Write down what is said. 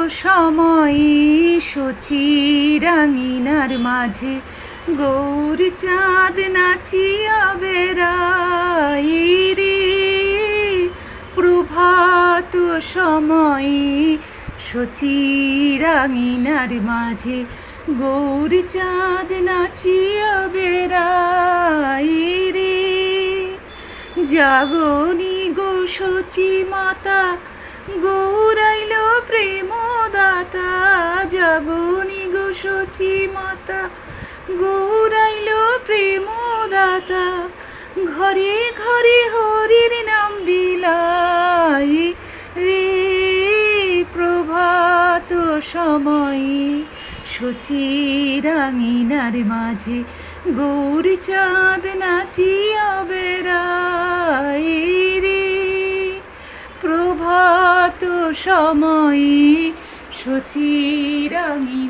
সময় শচীরাঙিনার মাঝে গৌর চাঁদ নাচিয়া বেড়াই রে। প্রভাত সময় শচীরাঙিনার মাঝে গৌর চাঁদ নাচিয়া বেড়াই রে। জাগনি গো শচী মাতা গৌরাইল প্রেমদাতা, জাগনি গো শচী মাতা গৌরাইল প্রেমদাতা। ঘরে ঘরে হরির নাম বিলাই রে। প্রভাত সময় শচীরাঙিনার মাঝে গৌর চাঁদ নাচিয়া বেড়াই রে। প্রভাত সময় শচীরাঙিনা